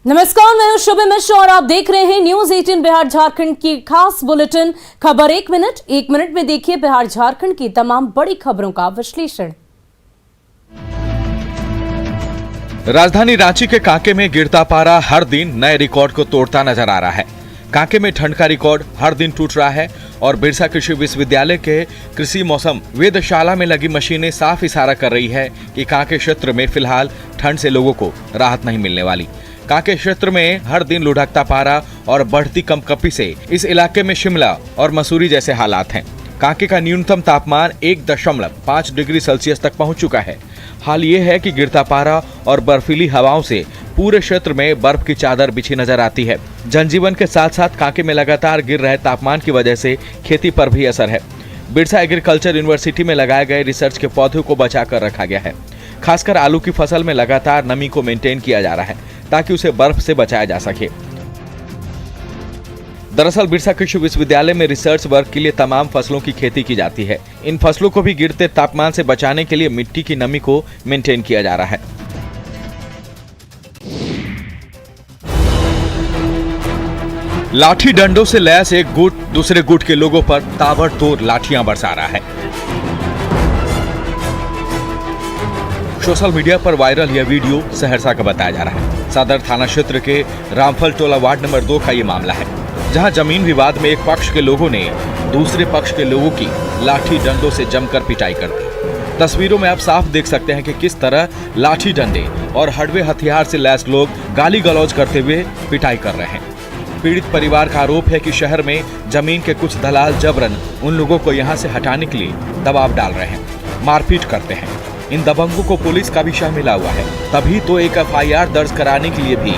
नमस्कार, मैं हूं शुभ मिश्र और आप देख रहे हैं न्यूज 18 बिहार झारखंड की खास बुलेटिन खबर। एक मिनट में देखिए बिहार झारखंड की तमाम बड़ी खबरों का विश्लेषण। राजधानी रांची के कांके में गिरता पारा हर दिन नए रिकॉर्ड को तोड़ता नजर आ रहा है। कांके में ठंड का रिकॉर्ड हर दिन टूट रहा है और बिरसा कृषि विश्वविद्यालय के कृषि मौसम वेधशाला में लगी मशीनें साफ इशारा कर रही है कि कांके क्षेत्र में फिलहाल ठंड से लोगों को राहत नहीं मिलने वाली। कांके क्षेत्र में हर दिन लुढ़कता पारा और बढ़ती कंपकपी से इस इलाके में शिमला और मसूरी जैसे हालात हैं। कांके का न्यूनतम तापमान 1.5 डिग्री सेल्सियस तक पहुंच चुका है। हाल ये है कि गिरता पारा और बर्फीली हवाओं से पूरे क्षेत्र में बर्फ की चादर बिछी नजर आती है। जनजीवन के साथ साथ कांके में लगातार गिर रहे तापमान की वजह से खेती पर भी असर है। बिरसा एग्रीकल्चर यूनिवर्सिटी में लगाए गए रिसर्च के पौधों को बचा कर रखा गया है। खासकर आलू की फसल में लगातार नमी को मेंटेन किया जा रहा है ताकि उसे बर्फ से बचाया जा सके। दरअसल बिरसा कृषि विश्वविद्यालय में रिसर्च वर्क के लिए तमाम फसलों की खेती की जाती है। इन फसलों को भी गिरते तापमान से बचाने के लिए मिट्टी की नमी को मेंटेन किया जा रहा है। लाठी डंडों से लैस एक गुट दूसरे गुट के लोगों पर ताबड़तोड़ लाठियां बरसा रहा है। सोशल मीडिया पर वायरल यह वीडियो सहरसा का बताया जा रहा है। सदर थाना क्षेत्र के रामफल टोला वार्ड नंबर 2 का ये मामला है, जहां जमीन विवाद में एक पक्ष के लोगों ने दूसरे पक्ष के लोगों की लाठी डंडों से जमकर पिटाई कर दी। तस्वीरों में आप साफ देख सकते हैं कि किस तरह लाठी डंडे और हड़वे हथियार से लैस लोग गाली गलौज करते हुए पिटाई कर रहे हैं। पीड़ित परिवार का आरोप है कि शहर में जमीन के कुछ दलाल जबरन उन लोगों को यहां से हटाने के लिए दबाव डाल रहे हैं, मारपीट करते हैं। इन दबंगों को पुलिस का भी शह मिला हुआ है, तभी तो एक FIR दर्ज कराने के लिए भी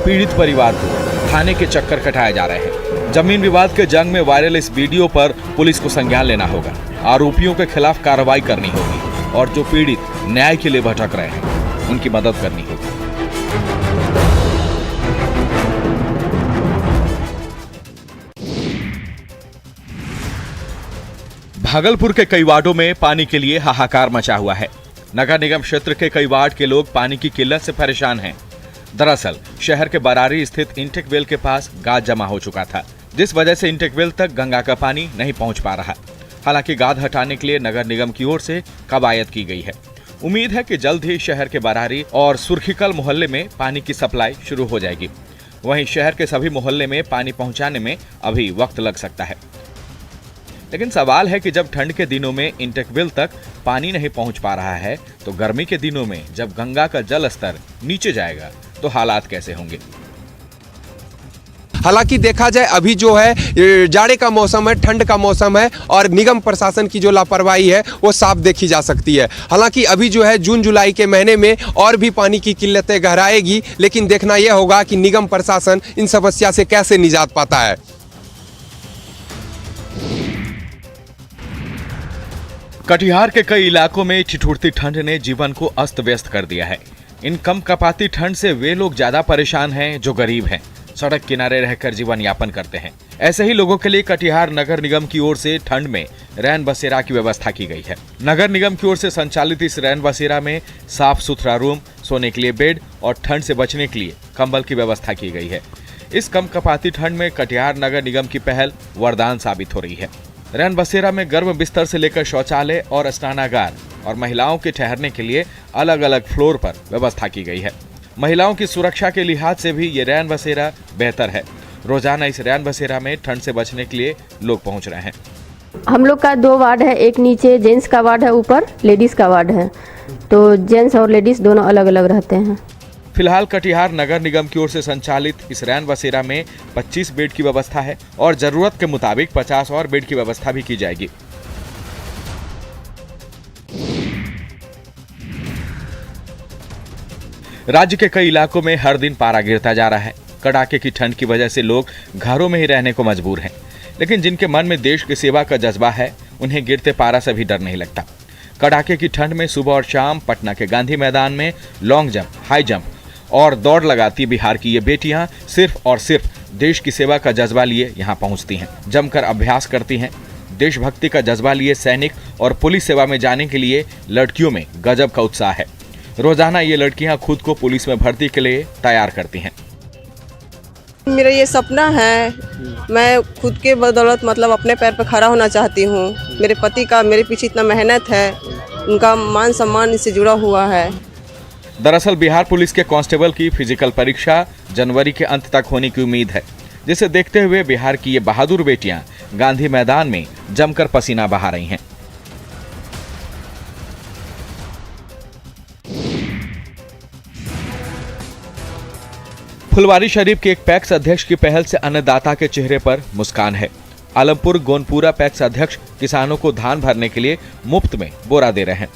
पीड़ित परिवार को थाने के चक्कर कटाए जा रहे हैं। जमीन विवाद के जंग में वायरल इस वीडियो पर पुलिस को संज्ञान लेना होगा, आरोपियों के खिलाफ कार्रवाई करनी होगी और जो पीड़ित न्याय के लिए भटक रहे हैं उनकी मदद करनी होगी। भागलपुर के कई वार्डों में पानी के लिए हाहाकार मचा हुआ है। नगर निगम क्षेत्र के कई वार्ड के लोग पानी की किल्लत से परेशान हैं। दरअसल शहर के बरारी स्थित इंटेक वेल के पास गाद जमा हो चुका था, जिस वजह से इंटेक वेल तक गंगा का पानी नहीं पहुंच पा रहा। हालांकि गाद हटाने के लिए नगर निगम की ओर से कवायद की गई है। उम्मीद है कि जल्द ही शहर के बरारी और सुर्खीकल मोहल्ले में पानी की सप्लाई शुरू हो जाएगी। वहीं शहर के सभी मोहल्ले में पानी पहुंचाने में अभी वक्त लग सकता है। लेकिन सवाल है कि जब ठंड के दिनों में इंटेक वेल तक पानी नहीं पहुंच पा रहा है, तो गर्मी के दिनों में जब गंगा का जल स्तर नीचे जाएगा तो हालात कैसे होंगे। हालांकि देखा जाए अभी जो है जाड़े का मौसम है, ठंड का मौसम है और निगम प्रशासन की जो लापरवाही है वो साफ देखी जा सकती है। हालांकि अभी जो है जून जुलाई के महीने में और भी पानी की किल्लतें गहराएगी, लेकिन देखना यह होगा कि निगम प्रशासन इन समस्या से कैसे निजात पाता है। कटिहार के कई इलाकों में ठिठुरती ठंड ने जीवन को अस्त व्यस्त कर दिया है। इन कंपकपाती ठंड से वे लोग ज्यादा परेशान हैं जो गरीब हैं, सड़क किनारे रहकर जीवन यापन करते हैं। ऐसे ही लोगों के लिए कटिहार नगर निगम की ओर से ठंड में रैन बसेरा की व्यवस्था की गई है। नगर निगम की ओर से संचालित इस रैन बसेरा में साफ सुथरा रूम, सोने के लिए बेड और ठंड से बचने के लिए कंबल की व्यवस्था की गई है। इस कंपकपाती ठंड में कटिहार नगर निगम की पहल वरदान साबित हो रही है। रैन बसेरा में गर्म बिस्तर से लेकर शौचालय और स्नानागार और महिलाओं के ठहरने के लिए अलग अलग फ्लोर पर व्यवस्था की गई है। महिलाओं की सुरक्षा के लिहाज से भी ये रैन बसेरा बेहतर है। रोजाना इस रैन बसेरा में ठंड से बचने के लिए लोग पहुंच रहे हैं। हम लोग का 2 वार्ड है, एक नीचे जेंट्स का वार्ड है, ऊपर लेडीज का वार्ड है, तो जेंट्स और लेडीज दोनों अलग अलग रहते हैं। फिलहाल कटिहार नगर निगम की ओर से संचालित इस रैन बसेरा में 25 बेड की व्यवस्था है और जरूरत के मुताबिक 50 और बेड की व्यवस्था भी की जाएगी। राज्य के कई इलाकों में हर दिन पारा गिरता जा रहा है। कड़ाके की ठंड की वजह से लोग घरों में ही रहने को मजबूर हैं, लेकिन जिनके मन में देश की सेवा का जज्बा है उन्हें गिरते पारा से भी डर नहीं लगता। कड़ाके की ठंड में सुबह और शाम पटना के गांधी मैदान में लॉन्ग जंप, हाई जंप और दौड़ लगाती बिहार की ये बेटियां सिर्फ और सिर्फ देश की सेवा का जज्बा लिए यहां पहुंचती हैं, जमकर अभ्यास करती हैं। देशभक्ति का जज्बा लिए सैनिक और पुलिस सेवा में जाने के लिए लड़कियों में गजब का उत्साह है। रोजाना ये लड़कियां खुद को पुलिस में भर्ती के लिए तैयार करती हैं। मेरा ये सपना है, मैं खुद के बदौलत मतलब अपने पैर पर खड़ा होना चाहती हूँ। मेरे पति का मेरे पीछे इतना मेहनत है, उनका मान सम्मान इससे जुड़ा हुआ है। दरअसल बिहार पुलिस के कांस्टेबल की फिजिकल परीक्षा जनवरी के अंत तक होने की उम्मीद है, जिसे देखते हुए बिहार की ये बहादुर बेटियां गांधी मैदान में जमकर पसीना बहा रही हैं। फुलवारी शरीफ के एक पैक्स अध्यक्ष की पहल से अन्नदाता के चेहरे पर मुस्कान है। आलमपुर गोनपुरा पैक्स अध्यक्ष किसानों को धान भरने के लिए मुफ्त में बोरा दे रहे हैं।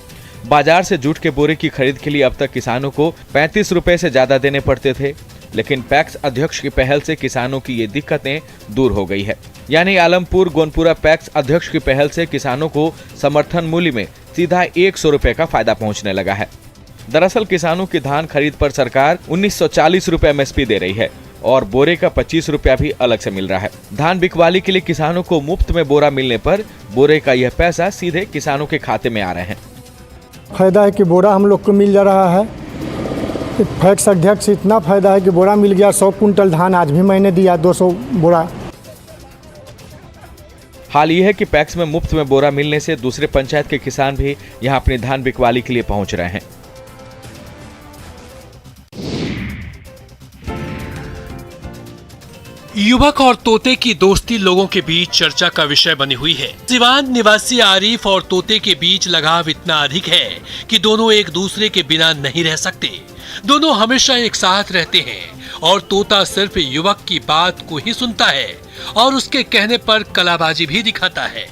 बाजार से जूट के बोरे की खरीद के लिए अब तक किसानों को 35 रुपए से ज्यादा देने पड़ते थे, लेकिन पैक्स अध्यक्ष की पहल से किसानों की ये दिक्कतें दूर हो गई है। यानी आलमपुर गोनपुरा पैक्स अध्यक्ष की पहल से किसानों को समर्थन मूल्य में सीधा 100 रुपए का फायदा पहुंचने लगा है। दरअसल किसानों की धान खरीद पर सरकार 1940 रुपए एमएसपी दे रही है और बोरे का 25 रुपया भी अलग से मिल रहा है। धान बिकवाली के लिए किसानों को मुफ्त में बोरा मिलने पर बोरे का यह पैसा सीधे किसानों के खाते में आ रहे हैं। फायदा है कि बोरा हम लोग को मिल जा रहा है। पैक्स अध्यक्ष इतना फायदा है कि बोरा मिल गया। 100 कुंटल धान आज भी मैंने दिया, 200 बोरा। हाल यह है कि पैक्स में मुफ्त में बोरा मिलने से दूसरे पंचायत के किसान भी यहां अपनी धान बिकवाली के लिए पहुंच रहे हैं। युवक और तोते की दोस्ती लोगों के बीच चर्चा का विषय बनी हुई है। सिवान निवासी आरिफ और तोते के बीच लगाव इतना अधिक है कि दोनों एक दूसरे के बिना नहीं रह सकते। दोनों हमेशा एक साथ रहते हैं और तोता सिर्फ युवक की बात को ही सुनता है और उसके कहने पर कलाबाजी भी दिखाता है।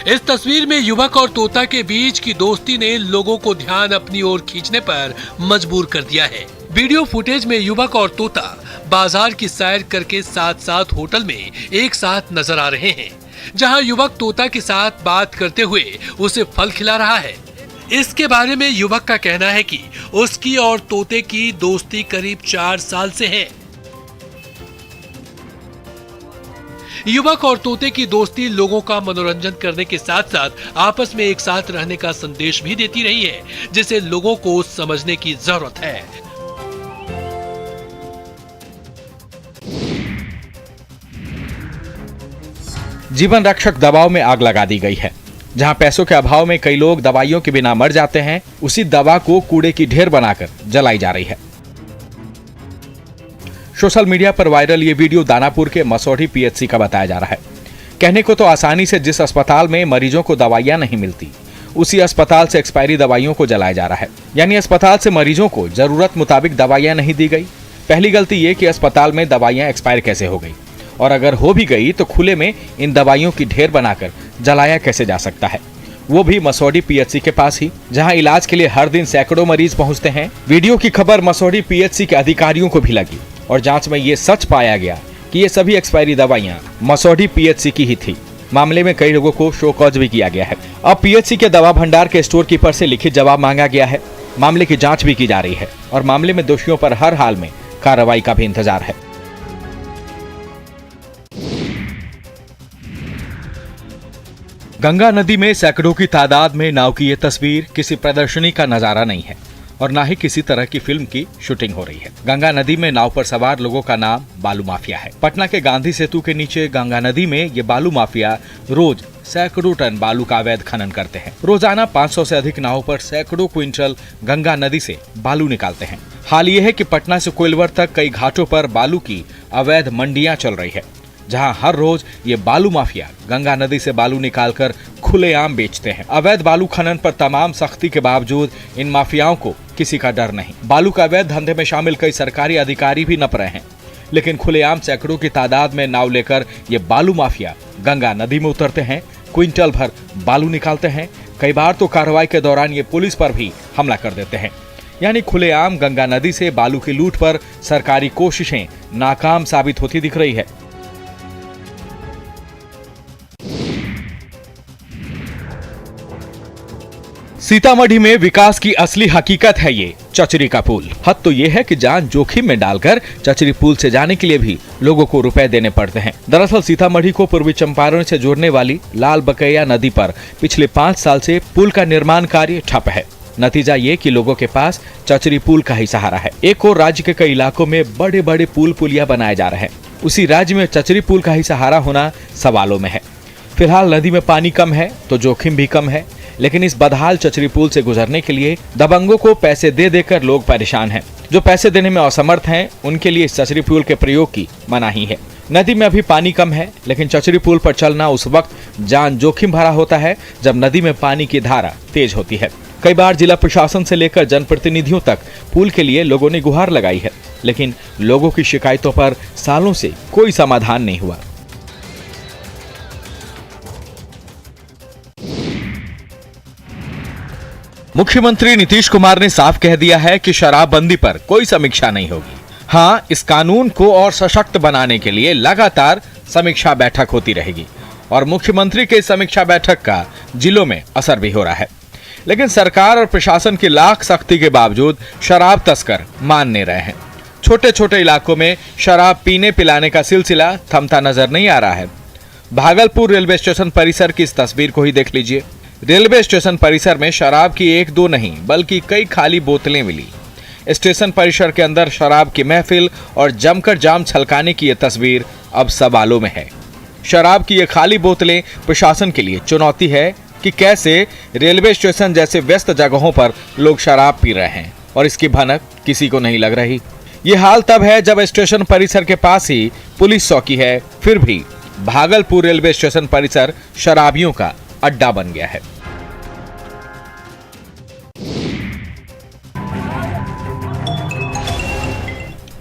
इस तस्वीर में युवक और तोता के बीच की दोस्ती ने लोगों को ध्यान अपनी ओर खींचने पर मजबूर कर दिया है। वीडियो फुटेज में युवक और तोता बाजार की सैर करके साथ साथ होटल में एक साथ नजर आ रहे हैं, जहां युवक तोता के साथ बात करते हुए उसे फल खिला रहा है। इसके बारे में युवक का कहना है कि उसकी और तोते की दोस्ती करीब 4 साल से है। युवक और तोते की दोस्ती लोगों का मनोरंजन करने के साथ साथ आपस में एक साथ रहने का संदेश भी देती रही है, जिसे लोगों को समझने की जरूरत है। जीवन रक्षक दवाओं में आग लगा दी गई है। जहां पैसों के अभाव में कई लोग दवाइयों के बिना मर जाते हैं, उसी दवा को कूड़े की ढेर बनाकर जलाई जा रही है। सोशल मीडिया पर वायरल ये वीडियो दानापुर के मसौढ़ी पीएचसी का बताया जा रहा है। कहने को तो आसानी से जिस अस्पताल में मरीजों को दवाइयां नहीं मिलती, उसी अस्पताल से एक्सपायरी दवाइयों को जलाया जा रहा है। यानी अस्पताल से मरीजों को जरूरत मुताबिक दवाइयां नहीं दी गई। पहली गलती ये कि अस्पताल में दवाइयां एक्सपायर कैसे हो गई, और अगर हो भी गई तो खुले में इन दवाइयों की ढेर बनाकर जलाया कैसे जा सकता है, वो भी मसौढ़ी पीएचसी के पास ही, जहां इलाज के लिए हर दिन सैकड़ों मरीज पहुंचते हैं। वीडियो की खबर मसौढ़ी पीएचसी के अधिकारियों को भी लगी और जांच में ये सच पाया गया कि ये सभी एक्सपायरी दवाइयां मसौढ़ी पीएचसी की ही थी। मामले में कई लोगों को शो कॉज भी किया गया है। अब पीएचसी के दवा भंडार के स्टोर कीपर से लिखित जवाब मांगा गया है। मामले की जांच भी की जा रही है और मामले में दोषियों पर हर हाल में कार्रवाई का भी इंतजार है। गंगा नदी में सैकड़ों की तादाद में नाव की ये तस्वीर किसी प्रदर्शनी का नजारा नहीं है और ना ही किसी तरह की फिल्म की शूटिंग हो रही है। गंगा नदी में नाव पर सवार लोगों का नाम बालू माफिया है। पटना के गांधी सेतु के नीचे गंगा नदी में ये बालू माफिया रोज सैकड़ों टन बालू का अवैध खनन करते हैं। रोजाना 500 से अधिक नावों पर सैकड़ों क्विंटल गंगा नदी से बालू निकालते हैं। हाल ये है कि पटना से कोइलवर तक कई घाटों पर बालू की अवैध मंडियां चल रही है, जहां हर रोज ये बालू माफिया गंगा नदी से बालू निकालकर खुलेआम बेचते हैं। अवैध बालू खनन पर तमाम सख्ती के बावजूद इन माफियाओं को किसी का डर नहीं। बालू का अवैध धंधे में शामिल कई सरकारी अधिकारी भी नप रहे हैं, लेकिन खुलेआम सैकड़ों की तादाद में नाव लेकर ये बालू माफिया गंगा नदी में उतरते हैं, क्विंटल भर बालू निकालते हैं। कई बार तो कार्रवाई के दौरान ये पुलिस पर भी हमला कर देते हैं। यानी खुलेआम गंगा नदी से बालू की लूट पर सरकारी कोशिशें नाकाम साबित होती दिख रही है। सीतामढ़ी में विकास की असली हकीकत है ये चचरी का पुल। हद तो ये है कि जान जोखिम में डालकर चचरी पुल से जाने के लिए भी लोगों को रुपए देने पड़ते हैं। दरअसल सीतामढ़ी को पूर्वी चंपारण से जोड़ने वाली लाल बकैया नदी पर पिछले 5 साल से पुल का निर्माण कार्य ठप है। नतीजा ये कि लोगों के पास चचरी पुल का ही सहारा है। एक और राज्य के कई इलाकों में बड़े बड़े पुल पुलिया बनाए जा रहे हैं, उसी राज्य में चचरी पुल का ही सहारा होना सवालों में है। फिलहाल नदी में पानी कम है तो जोखिम भी कम है, लेकिन इस बदहाल चचरी पुल से गुजरने के लिए दबंगों को पैसे दे देकर लोग परेशान हैं। जो पैसे देने में असमर्थ हैं, उनके लिए इस चचरी पुल के प्रयोग की मनाही है। नदी में अभी पानी कम है, लेकिन चचरी पुल पर चलना उस वक्त जान जोखिम भरा होता है जब नदी में पानी की धारा तेज होती है। कई बार जिला प्रशासन से लेकर जनप्रतिनिधियों तक पुल के लिए लोगों ने गुहार लगाई है, लेकिन लोगों की शिकायतों पर सालों से कोई समाधान नहीं हुआ। मुख्यमंत्री नीतीश कुमार ने साफ कह दिया है कि शराबबंदी पर कोई समीक्षा नहीं होगी। हाँ, इस कानून को और सशक्त बनाने के लिए लगातार समीक्षा बैठक होती रहेगी और मुख्यमंत्री के समीक्षा बैठक का जिलों में असर भी हो रहा है। लेकिन सरकार और प्रशासन की लाख सख्ती के बावजूद शराब तस्कर मान नहीं रहे हैं। छोटे छोटे इलाकों में शराब पीने पिलाने का सिलसिला थमता नजर नहीं आ रहा है। भागलपुर रेलवे स्टेशन परिसर की इस तस्वीर को ही देख लीजिए। रेलवे स्टेशन परिसर में शराब की एक दो नहीं बल्कि कई खाली बोतलें मिली। स्टेशन परिसर के अंदर शराब की महफिल और जमकर जाम छलकाने की यह तस्वीर अब सवालों में है। शराब की ये खाली बोतलें प्रशासन के लिए चुनौती है कि कैसे रेलवे स्टेशन जैसे व्यस्त जगहों पर लोग शराब पी रहे हैं और इसकी भनक किसी को नहीं लग रही। ये हाल तब है जब स्टेशन परिसर के पास ही पुलिस चौकी है, फिर भी भागलपुर रेलवे स्टेशन परिसर शराबियों का अड्डा बन गया है।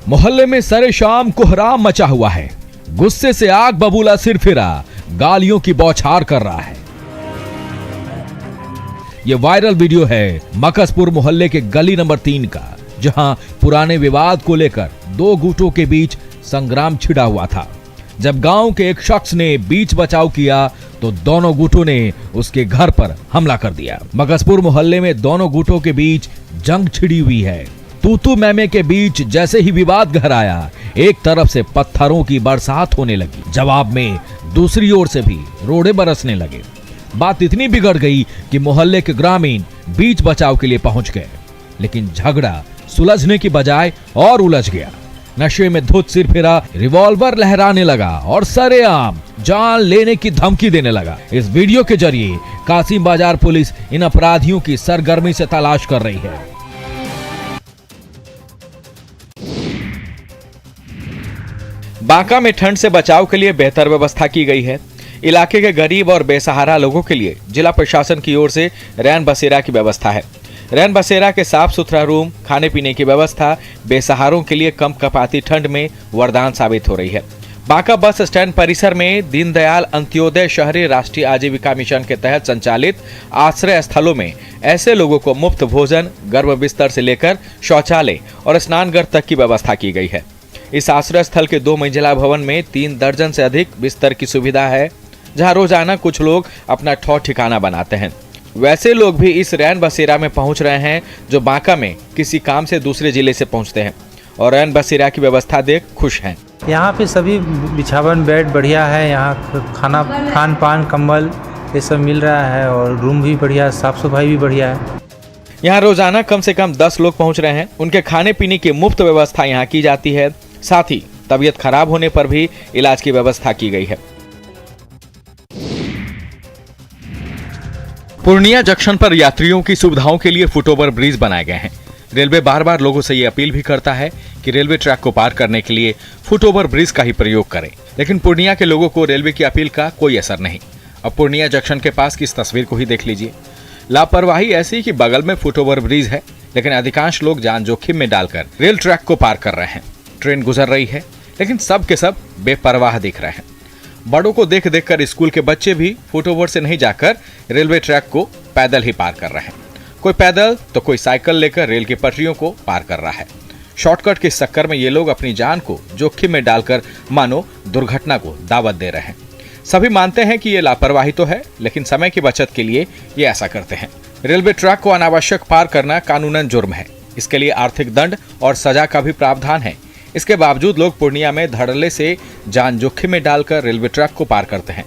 मोहल्ले में सरे शाम कोहराम मचा हुआ है। गुस्से से आग बबूला सिर फिरा गालियों की बौछार कर रहा है। यह वायरल वीडियो है मकसपुर मोहल्ले के गली नंबर 3 का, जहां पुराने विवाद को लेकर दो गुटों के बीच संग्राम छिड़ा हुआ था। जब गांव के एक शख्स ने बीच बचाव किया तो दोनों गुटों ने उसके घर पर हमला कर दिया। मकसपुर मोहल्ले में दोनों गुटों के बीच जंग छिड़ी हुई है। तूतू मैमे के बीच जैसे ही विवाद गहराया, एक तरफ से पत्थरों की बरसात होने लगी, जवाब में दूसरी ओर से भी रोड़े बरसने लगे। बात इतनी बिगड़ गई कि मोहल्ले के ग्रामीण बीच बचाव के लिए पहुंच गए, लेकिन झगड़ा सुलझने की बजाय और उलझ गया। नशे में धुत सिर फिरा रिवॉल्वर लहराने लगा और सरेआम जान लेने की धमकी देने लगा। इस वीडियो के जरिए कासिम बाजार पुलिस इन अपराधियों की सरगर्मी से तलाश कर रही है। बांका में ठंड से बचाव के लिए बेहतर व्यवस्था की गई है। इलाके के गरीब और बेसहारा लोगों के लिए जिला प्रशासन की ओर से रैन बसेरा की व्यवस्था है। रैन बसेरा के साफ सुथरा रूम, खाने पीने की व्यवस्था बेसहारों के लिए कम कपाती ठंड में वरदान साबित हो रही है। बांका बस स्टैंड परिसर में दीनदयाल अंत्योदय शहरी राष्ट्रीय आजीविका मिशन के तहत संचालित आश्रय स्थलों में ऐसे लोगों को मुफ्त भोजन, गर्म बिस्तर से लेकर शौचालय और स्नानघर तक की व्यवस्था की गई है। इस आश्रय स्थल के 2 मंजिला भवन में 3 दर्जन से अधिक बिस्तर की सुविधा है, जहां रोजाना कुछ लोग अपना ठौर ठिकाना बनाते हैं। वैसे लोग भी इस रैन बसेरा में पहुंच रहे हैं जो बांका में किसी काम से दूसरे जिले से पहुंचते हैं और रैन बसेरा की व्यवस्था देख खुश हैं। यहाँ पे सभी बिछावन बेड बढ़िया है, यहाँ खान पान कंबल ये सब मिल रहा है और रूम भी बढ़िया, साफ सफाई भी बढ़िया है। यहाँ रोजाना कम से कम 10 लोग पहुंच रहे हैं। उनके खाने पीने की मुफ्त व्यवस्था यहाँ की जाती है। साथ ही तबीयत खराब होने पर भी इलाज की व्यवस्था की गई है। पूर्णिया जंक्शन पर यात्रियों की सुविधाओं के लिए फुटओवर ब्रिज बनाए गए हैं। रेलवे बार बार लोगों से ये अपील भी करता है कि रेलवे ट्रैक को पार करने के लिए फुटओवर ब्रिज का ही प्रयोग करें, लेकिन पूर्णिया के लोगों को रेलवे की अपील का कोई असर नहीं। अब पूर्णिया जंक्शन के पास की इस तस्वीर को ही देख लीजिए। लापरवाही ऐसी कि बगल में फुटओवर ब्रिज है, लेकिन अधिकांश लोग जान जोखिम में डालकर रेल ट्रैक को पार कर रहे हैं। ट्रेन गुजर रही है, लेकिन सब के सब बेपरवाह दिख रहे हैं। बड़ों को देख देख कर स्कूल के बच्चे भी फुटओवर से नहीं जाकर रेलवे ट्रैक को पैदल ही पार कर रहे हैं। कोई पैदल तो कोई साइकिल लेकर रेल की पटरियों को पार कर रहा है। शॉर्टकट के चक्कर में ये लोग अपनी जान को जोखिम में डालकर मानो दुर्घटना को दावत दे रहे हैं। सभी मानते हैं कि ये लापरवाही तो है, लेकिन समय की बचत के लिए ये ऐसा करते हैं। रेलवे ट्रैक को अनावश्यक पार करना कानूनन जुर्म है। इसके लिए आर्थिक दंड और सजा का भी प्रावधान है। इसके बावजूद लोग पूर्णिया में धड़ल्ले से जान जोखिम में डालकर रेलवे ट्रैक को पार करते हैं।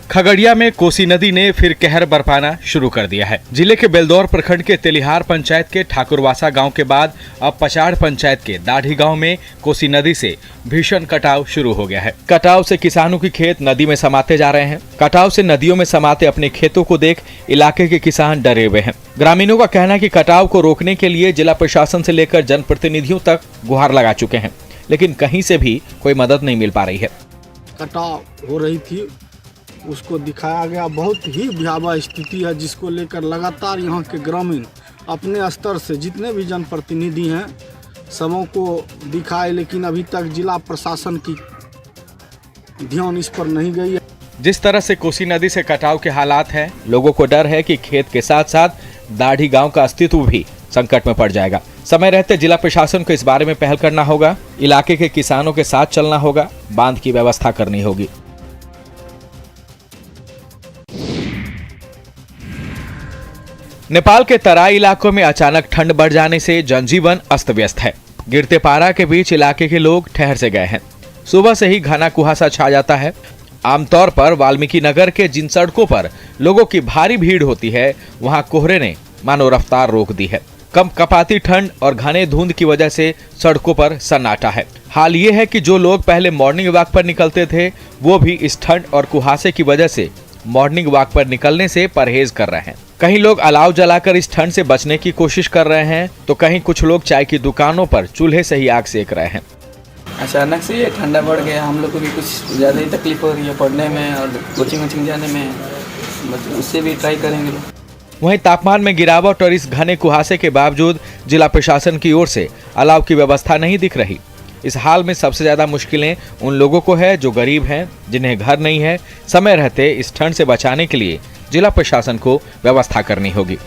खगड़िया में कोसी नदी ने फिर कहर बरपाना शुरू कर दिया है। जिले के बेलदौर प्रखंड के तेलिहार पंचायत के ठाकुरवासा गांव के बाद अब पचाड़ पंचायत के दाढ़ी गांव में कोसी नदी से भीषण कटाव शुरू हो गया है। कटाव से किसानों की खेत नदी में समाते जा रहे हैं। कटाव से नदियों में समाते अपने खेतों को देख इलाके के किसान डरे हुए हैं। ग्रामीणों का कहना है कि कटाव को रोकने के लिए जिला प्रशासन से लेकर जनप्रतिनिधियों तक गुहार लगा चुके हैं, लेकिन कहीं से भी कोई मदद नहीं मिल पा रही है। कटाव हो रही थी, उसको दिखाया गया। बहुत ही भयावह स्थिति है, जिसको लेकर लगातार यहाँ के ग्रामीण अपने स्तर से जितने भी जनप्रतिनिधि हैं सबों को दिखाए, लेकिन अभी तक जिला प्रशासन की ध्यान इस पर नहीं गई है। जिस तरह से कोसी नदी से कटाव के हालात हैं, लोगों को डर है कि खेत के साथ साथ दाढ़ी गांव का अस्तित्व भी संकट में पड़ जाएगा। समय रहते जिला प्रशासन को इस बारे में पहल करना होगा, इलाके के किसानों के साथ चलना होगा, बांध की व्यवस्था करनी होगी। नेपाल के तराई इलाकों में अचानक ठंड बढ़ जाने से जनजीवन अस्त व्यस्त है। गिरते पारा के बीच इलाके के लोग ठहर से गए हैं। सुबह से ही घना कुहासा छा जाता है। आमतौर पर वाल्मीकि नगर के जिन सड़कों पर लोगों की भारी भीड़ होती है, वहां कोहरे ने मानो रफ्तार रोक दी है। कम कपाती ठंड और घने धुंध की वजह से सड़कों पर सन्नाटा है। हाल ये है कि जो लोग पहले मॉर्निंग वॉक पर निकलते थे, वो भी इस ठंड और कुहासे की वजह से मॉर्निंग वॉक पर निकलने से परहेज कर रहे हैं। कहीं लोग अलाव जलाकर इस ठंड से बचने की कोशिश कर रहे हैं, तो कहीं कुछ लोग चाय की दुकानों पर चूल्हे से ही आग सेक रहे हैं। अचानक से ये ठंडा बढ़ गया, हम लोग को भी कुछ ज़्यादा ही तकलीफ हो रही है पढ़ने में और कोचिंग जाने में, उससे भी ट्राई करेंगे। वहीं तापमान में गिरावट और इस घने कुहासे के बावजूद जिला प्रशासन की ओर से अलाव की व्यवस्था नहीं दिख रही। इस हाल में सबसे ज्यादा मुश्किलें उन लोगों को है जो गरीब हैं, जिन्हें घर नहीं है। समय रहते इस ठंड से बचाने के लिए जिला प्रशासन को व्यवस्था करनी होगी।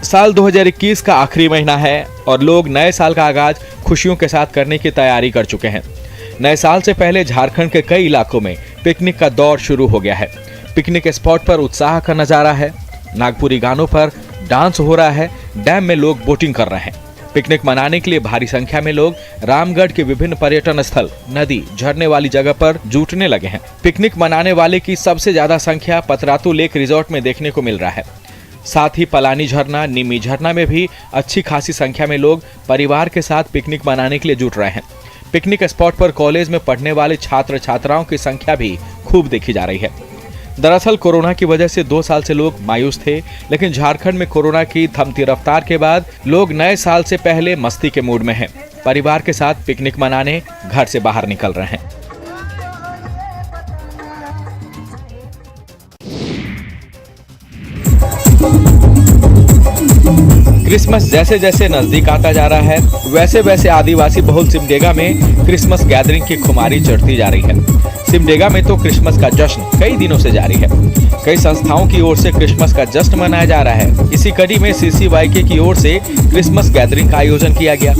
साल 2021 का आखिरी महीना है और लोग नए साल का आगाज खुशियों के साथ करने की तैयारी कर चुके हैं। नए साल से पहले झारखंड के कई इलाकों में पिकनिक का दौर शुरू हो गया है। पिकनिक स्पॉट पर उत्साह का नजारा है। नागपुरी गानों पर डांस हो रहा है। डैम में लोग बोटिंग कर रहे हैं। पिकनिक मनाने के लिए भारी संख्या में लोग रामगढ़ के विभिन्न पर्यटन स्थल, नदी, झरने वाली जगह पर जुटने लगे हैं। पिकनिक मनाने वाले की सबसे ज्यादा संख्या पतरातू लेक रिजॉर्ट में देखने को मिल रहा है। साथ ही पलानी झरना, निमी झरना में भी अच्छी खासी संख्या में लोग परिवार के साथ पिकनिक मनाने के लिए जुट रहे हैं। पिकनिक स्पॉट पर कॉलेज में पढ़ने वाले छात्र छात्राओं की संख्या भी खूब देखी जा रही है। दरअसल कोरोना की वजह से 2 साल से लोग मायूस थे, लेकिन झारखंड में कोरोना की थमती रफ्तार के बाद लोग नए साल से पहले मस्ती के मूड में हैं। परिवार के साथ पिकनिक मनाने घर से बाहर निकल रहे हैं। क्रिसमस जैसे जैसे नजदीक आता जा रहा है, वैसे वैसे आदिवासी बहुल सिमडेगा में क्रिसमस गैदरिंग की खुमारी चढ़ती जा रही है। सिमडेगा में तो क्रिसमस का जश्न कई दिनों से जारी है। कई संस्थाओं की ओर से क्रिसमस का जश्न मनाया जा रहा है। इसी कड़ी में CCYK की ओर से क्रिसमस गैदरिंग का आयोजन किया गया।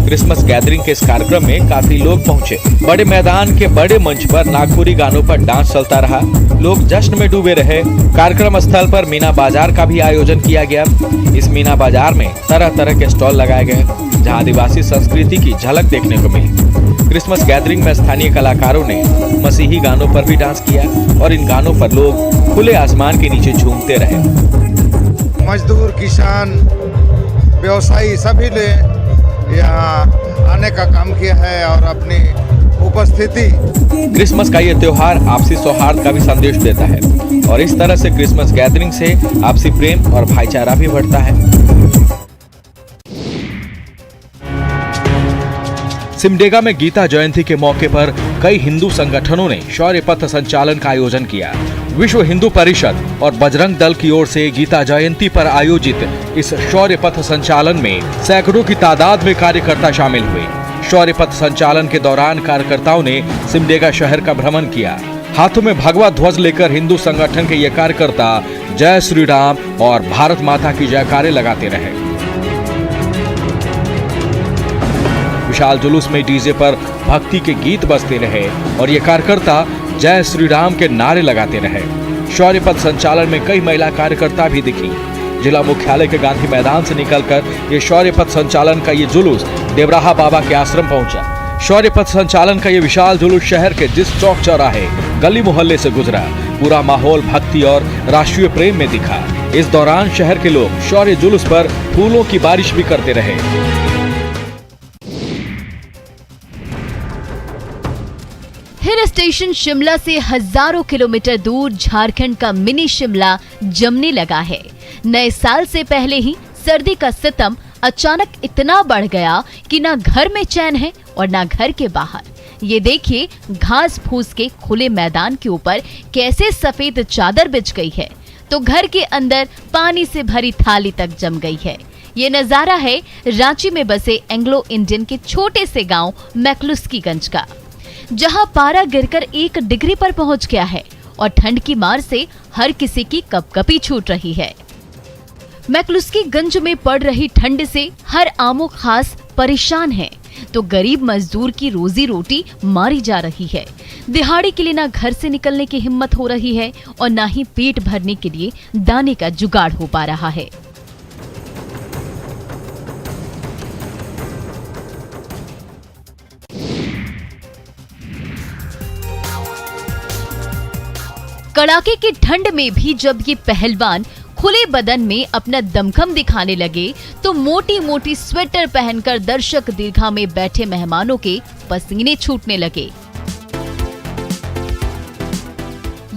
क्रिसमस गैदरिंग के इस कार्यक्रम में काफी लोग पहुंचे। बड़े मैदान के बड़े मंच पर नागपुरी गानों पर डांस चलता रहा। लोग जश्न में डूबे रहे। कार्यक्रम स्थल पर मीना बाजार का भी आयोजन किया गया। इस मीना बाजार में तरह तरह के स्टॉल लगाए गए, जहां आदिवासी संस्कृति की झलक देखने को मिली। क्रिसमस गैदरिंग में स्थानीय कलाकारों ने मसीही गानों पर भी डांस किया और इन गानों पर लोग खुले आसमान के नीचे झूमते रहे। मजदूर, किसान, व्यवसायी सभी ने यहाँ आने का काम किया है और अपनी उपस्थिति। क्रिसमस का ये त्योहार आपसी सौहार्द का भी संदेश देता है और इस तरह से क्रिसमस गैदरिंग से आपसी प्रेम और भाईचारा भी बढ़ता है। सिमडेगा में गीता जयंती के मौके पर कई हिंदू संगठनों ने शौर्य पथ संचालन का आयोजन किया। विश्व हिंदू परिषद और बजरंग दल की ओर से गीता जयंती पर आयोजित इस शौर्य पथ संचालन में सैकड़ों की तादाद में कार्यकर्ता शामिल हुए। शौर्य पथ संचालन के दौरान कार्यकर्ताओं ने सिमडेगा शहर का भ्रमण किया। हाथों में भगवा ध्वज लेकर हिंदू संगठन के ये कार्यकर्ता जय श्री राम और भारत माता की जयकारे लगाते रहे। विशाल जुलूस में डीजे पर भक्ति के गीत बजते रहे और ये कार्यकर्ता जय श्री राम के नारे लगाते रहे। शौर्य पथ संचालन में कई महिला कार्यकर्ता भी दिखी। जिला मुख्यालय के गांधी मैदान से निकलकर ये शौर्य पथ संचालन का ये जुलूस देवराहा बाबा के आश्रम पहुंचा। शौर्य पथ संचालन का ये विशाल जुलूस शहर के जिस चौक चौराहे गली मोहल्ले से गुजरा, पूरा माहौल भक्ति और राष्ट्रीय प्रेम में दिखा। इस दौरान शहर के लोग शौर्य जुलूस पर फूलों की बारिश भी करते रहे। हिल स्टेशन शिमला से हजारों किलोमीटर दूर झारखंड का मिनी शिमला जमने लगा है। नए साल से पहले ही सर्दी का सितम अचानक इतना बढ़ गया कि ना घर में चैन है और ना घर के बाहर। ये देखिए घास फूस के खुले मैदान के ऊपर कैसे सफेद चादर बिछ गई है, तो घर के अंदर पानी से भरी थाली तक जम गई है। ये नजारा है रांची में बसे एंग्लो इंडियन के छोटे से गांव मैक्लुस्कीगंज का, जहां पारा गिरकर 1 डिग्री पर पहुंच गया है और ठंड की मार से हर किसी की कपकपी छूट रही है। मैक्लुस्कीगंज में पड़ रही ठंड से हर आमो खास परेशान है, तो गरीब मजदूर की रोजी रोटी मारी जा रही है। दिहाड़ी के लिए ना घर से निकलने की हिम्मत हो रही है और ना ही पेट भरने के लिए दाने का जुगाड़ हो पा रहा है। कड़ाके की ठंड में भी जब ये पहलवान खुले बदन में अपना दमखम दिखाने लगे, तो मोटी मोटी स्वेटर पहनकर दर्शक दीर्घा में बैठे मेहमानों के पसीने छूटने लगे।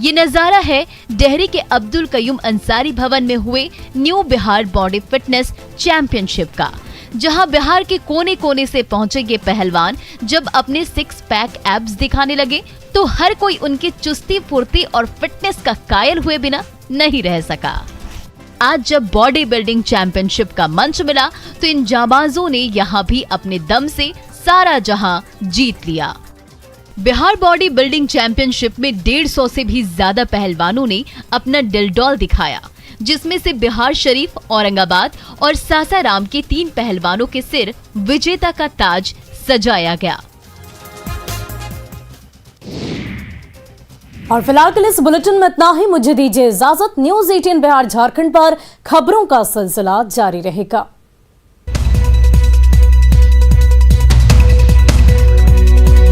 ये नजारा है डेहरी के अब्दुल कयूम अंसारी भवन में हुए new Bihar body fitness championship का, जहां बिहार के कोने कोने से पहुंचे ये पहलवान जब अपने 6 पैक एब्स दिखाने लगे, तो हर कोई उनकी चुस्ती फुर्ती और फिटनेस का कायल हुए बिना नहीं रह सका। आज जब बॉडी बिल्डिंग चैंपियनशिप का मंच मिला, तो इन जाबाजों ने यहाँ भी अपने दम से सारा जहां जीत लिया। बिहार बॉडी बिल्डिंग चैंपियनशिप में 150 से भी ज्यादा पहलवानों ने अपना डिलडॉल दिखाया, जिसमें से बिहार शरीफ, औरंगाबाद और सासाराम के 3 पहलवानों के सिर विजेता का ताज सजाया गया। और फिलहाल के लिए इस बुलेटिन में इतना ही। मुझे दीजिए इजाजत। न्यूज़ 18 बिहार झारखंड पर खबरों का सिलसिला जारी रहेगा।